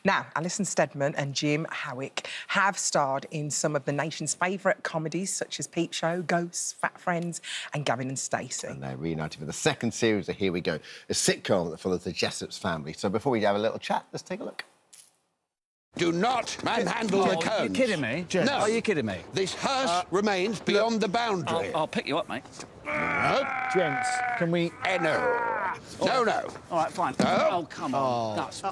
Now, Alison Steadman and Jim Howick have starred in some of the nation's favourite comedies, such as Peep Show, Ghosts, Fat Friends and Gavin and Stacey. And they're reunited for the second series of Here We Go, a sitcom that follows the Jessup's family. So before we have a little chat, let's take a look. Do not manhandle the cones. Are you kidding me? No. Are you kidding me? This hearse remains beyond the boundary. I'll pick you up, mate. No. Gents, can we... No. No, no. All right, fine. No. Oh, come on. That's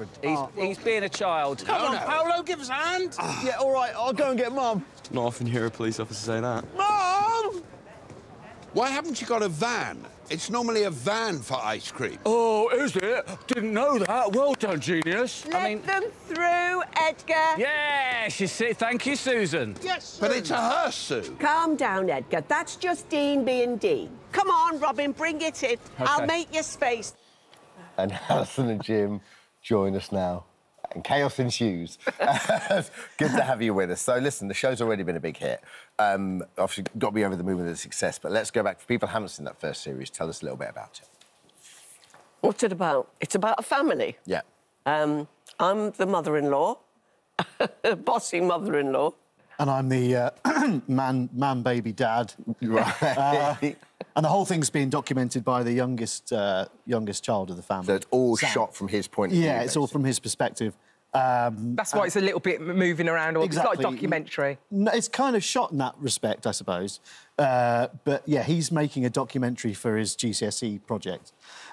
he's being a child. Come on, Paolo, give us a hand. Yeah, all right, I'll go and get Mum. Not often hear a police officer say that. Mom! Why haven't you got a van? It's normally a van for ice cream. Oh, is it? Didn't know that. Well done, genius. Let them through, Edgar. Yes, you see. Thank you, Susan. Yes, But it's a hearse, Sue. Calm down, Edgar. That's just Dean being Dean. Come on, Robin, bring it in. I'll make your space. And Alison and Jim join us now. And chaos ensues. Good to have you with us. So, listen, the show's already been a big hit. Obviously, got to be over the moon with the success, but let's go back. For people who haven't seen that first series, tell us a little bit about it. What's it about? It's about a family. Yeah. I'm the mother-in-law, bossy mother-in-law. And I'm the man-baby dad. Right. And the whole thing's being documented by the youngest child of the family. So it's all Sam. shot from his point of view. Yeah, it's all from his perspective. That's why it's a little bit moving around, or Exactly. it's like a documentary. No, it's kind of shot in that respect, I suppose. But, yeah, he's making a documentary for his GCSE project.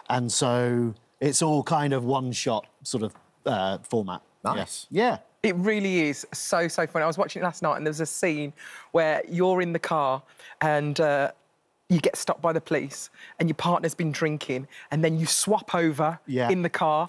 And so it's all kind of one-shot sort of format. Nice. Yeah. It really is so funny. I was watching it last night and there was a scene where you're in the car and you get stopped by the police and your partner's been drinking and then you swap over in the car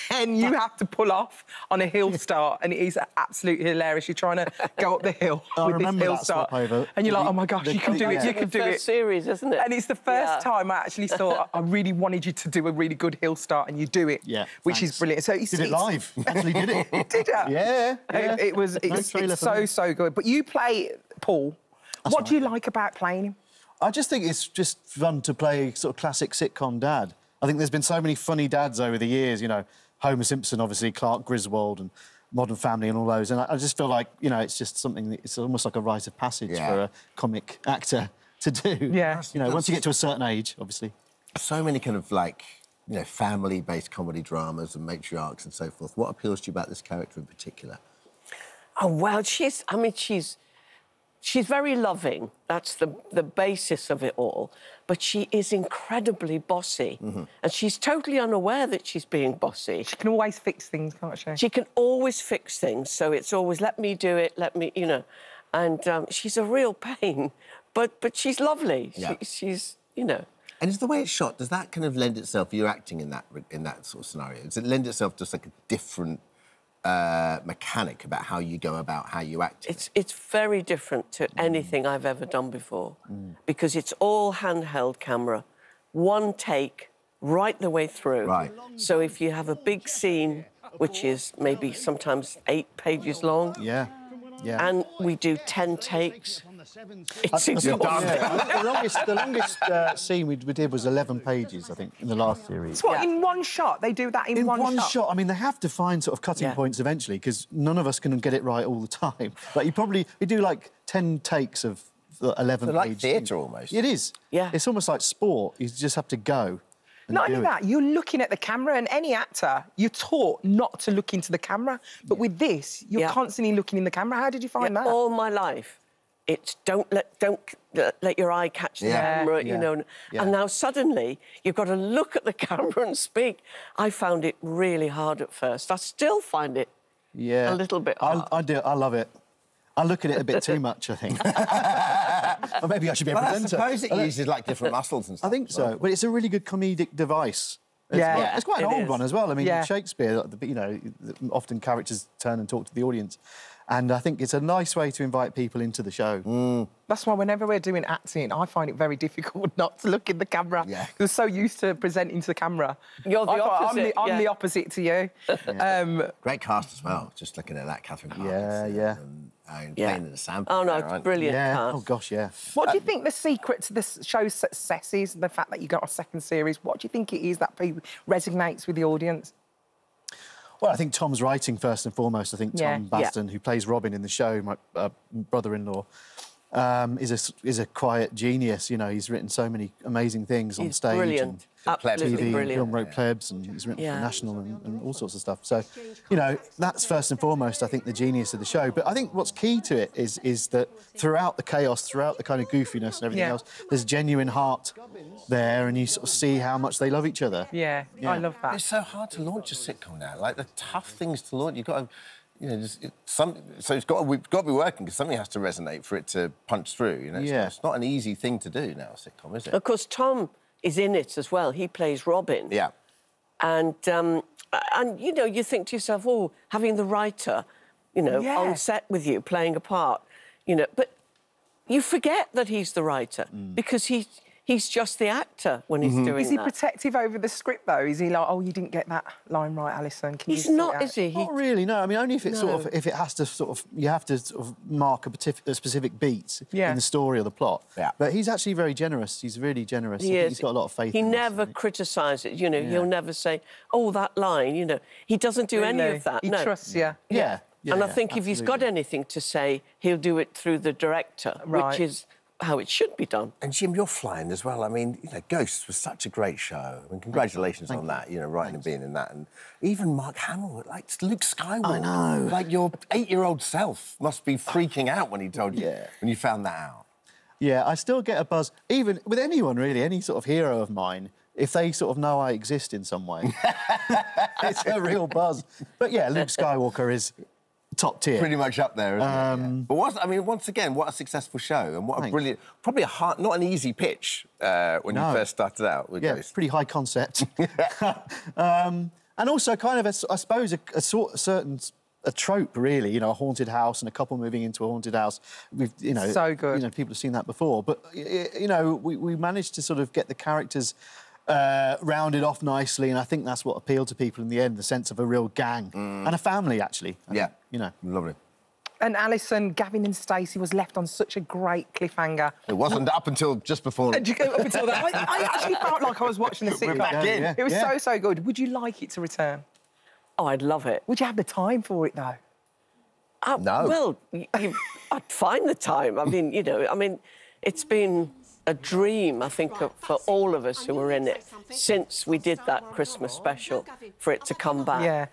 and you have to pull off on a hill start and it is absolutely hilarious. You're trying to go up the hill with this hill start and you're like, oh, my gosh, you can do it, you can do it. First series, isn't it? And it's the first time I actually thought I really wanted you to do a really good hill start and you do it, which is brilliant. So Did it live. Actually did it. Did it? Yeah. It's so good. But you play Paul. What do you like about playing him? I just think it's just fun to play sort of classic sitcom dad. I think there's been so many funny dads over the years, you know, Homer Simpson, obviously, Clark Griswold and Modern Family and all those. And I just feel like, you know, it's just something, it's almost like a rite of passage for a comic actor to do. Yeah. You know, once you get to a certain age, obviously. So many kind of, like, you know, family-based comedy dramas and matriarchs and so forth. What appeals to you about this character in particular? Oh, well, she's very loving. That's the basis of it all. But she is incredibly bossy. And she's totally unaware that she's being bossy. She can always fix things, can't she? She can always fix things. So it's always, let me do it, let me, you know. And she's a real pain. But she's lovely. Yeah. She's, you know. And is the way it's shot, does that kind of lend itself, you're acting in that sort of scenario, does it lend itself to like a different mechanic about how you go about how you act? It's very different to anything I've ever done before because it's all handheld camera, one take right the way through. Right. So if you have a big scene, which is maybe sometimes 8 pages long, and we do 10 takes, it's exhausting. The longest scene we did was 11 pages, I think, in the last series. So what, in one shot? They do that in one shot? I mean, they have to find sort of cutting points eventually because none of us can get it right all the time. Like, we do, like, 10 takes of 11 pages. Like theatre, almost. It is. Yeah. It's almost like sport. You just have to go. Not only that, you're looking at the camera, and any actor, you're taught not to look into the camera. But with this, you're constantly looking in the camera. How did you find that? All my life, it's don't let your eye catch the camera, you know. And now suddenly you've got to look at the camera and speak. I found it really hard at first. I still find it a little bit hard. I love it. I look at it a bit too much, I think. Or maybe I should be a presenter. I suppose it uses, like, different muscles and stuff. I think so. But it's a really good comedic device. It's quite an old one as well. I mean, Shakespeare, you know, often characters turn and talk to the audience. And I think it's a nice way to invite people into the show. That's why whenever we're doing acting, I find it very difficult not to look in the camera. Yeah. You're so used to presenting to the camera. You're the opposite. I'm the opposite to you. Great cast as well, just looking at that, Catherine Parkinson. And playing in the Sam. Oh, no, it's brilliant cast. Oh, gosh, yeah. What do you think the secret to this show's success is, the fact that you got a second series? What do you think it is that resonates with the audience? Well, I think Tom's writing first and foremost. I think Tom Baston, who plays Robin in the show, my brother-in-law, is a quiet genius. You know, he's written so many amazing things on stage. Brilliant. Absolutely brilliant. Film wrote Plebs, and he's written for National and all sorts of stuff. So, you know, that's first and foremost, I think, the genius of the show. But I think what's key to it is that throughout the chaos, throughout the kind of goofiness and everything else, there's genuine heart there, and you sort of see how much they love each other. Yeah, I love that. It's so hard to launch a sitcom now. Like, the tough things to launch, you've got to... You know, so we've got to be working because something has to resonate for it to punch through. You know, it's not an easy thing to do now, a sitcom, is it? Of course, Tom is in it as well. He plays Robin. Yeah. And you know, you think to yourself, oh, having the writer, you know, on set with you, playing a part, you know, but you forget that he's the writer because he's just the actor when he's doing that. Is he protective over the script, though? Is he like, oh, you didn't get that line right, Alison? He's not, is he? Not really, no. I mean, only if it's sort of, if it has to sort of, you have to sort of mark a specific beat in the story or the plot. Yeah. But he's actually very generous. He's really generous. He is. He's got a lot of faith. He never criticises, you know, he'll never say, oh, that line, you know. He doesn't do any of that, He trusts you. Yeah. And I think if he's got anything to say, he'll do it through the director, which is how it should be done. And Jim, you're flying as well. I mean, you know, Ghosts was such a great show. I mean, congratulations on that, you know, writing and being in that. And even Mark Hamill, like Luke Skywalker. I know. Like, your 8-year-old self must be freaking out when he told you, when you found that out. Yeah, I still get a buzz, even with anyone, really, any sort of hero of mine, if they sort of know I exist in some way. It's a real buzz. But, yeah, Luke Skywalker is... top tier. Pretty much up there, isn't it? But I mean, once again, what a successul show and what a brilliant... Probably not an easy pitch when you first started out with Ghost. Pretty high concept. And also kind of, I suppose, a trope, really, you know, a haunted house and a couple moving into a haunted house. We've, you know... So good. You know, people have seen that before. But, you know, we managed to sort of get the characters... rounded off nicely, and I think that's what appealed to people in the end, the sense of a real gang and a family, actually. You know. Lovely. And Alison, Gavin and Stacey was left on such a great cliffhanger. It wasn't up until just before... Up until that. I actually felt like I was watching a sitcom. We're back in. It was so good. Would you like it to return? Oh, I'd love it. Would you have the time for it, though? No. Well, I'd find the time. I mean, you know, it's been a dream, I think, for all of us who were in it since we did that Christmas special, for it to come back. Yeah.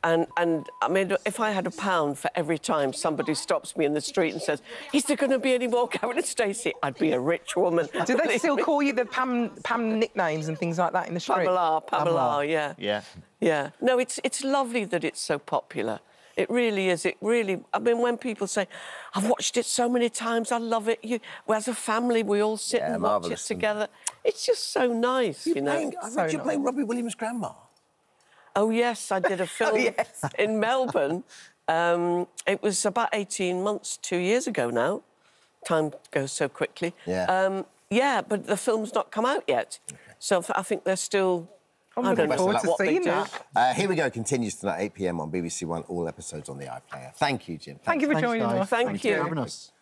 And I mean, if I had £1 for every time somebody stops me in the street and says, is there going to be any more Gavin and Stacey? I'd be a rich woman. Do they still call you the Pam nicknames and things like that in the street? Pamela, yeah. Yeah. No, it's lovely that it's so popular. It really is. It really... I mean, when people say, I've watched it so many times, I love it. As a family, we all sit and watch it together. It's just so nice, you know. I read you playing Robbie Williams' grandma. Oh, yes, I did a film in Melbourne. It was about 18 months, 2 years ago now. Time goes so quickly. Yeah. But the film's not come out yet. Okay. So I think they're still... I'm looking forward to seeing that. Here We Go continues tonight, 8 p.m. on BBC One, all episodes on the iPlayer. Thank you, Jim. Thank you for joining us. Thank you for having us.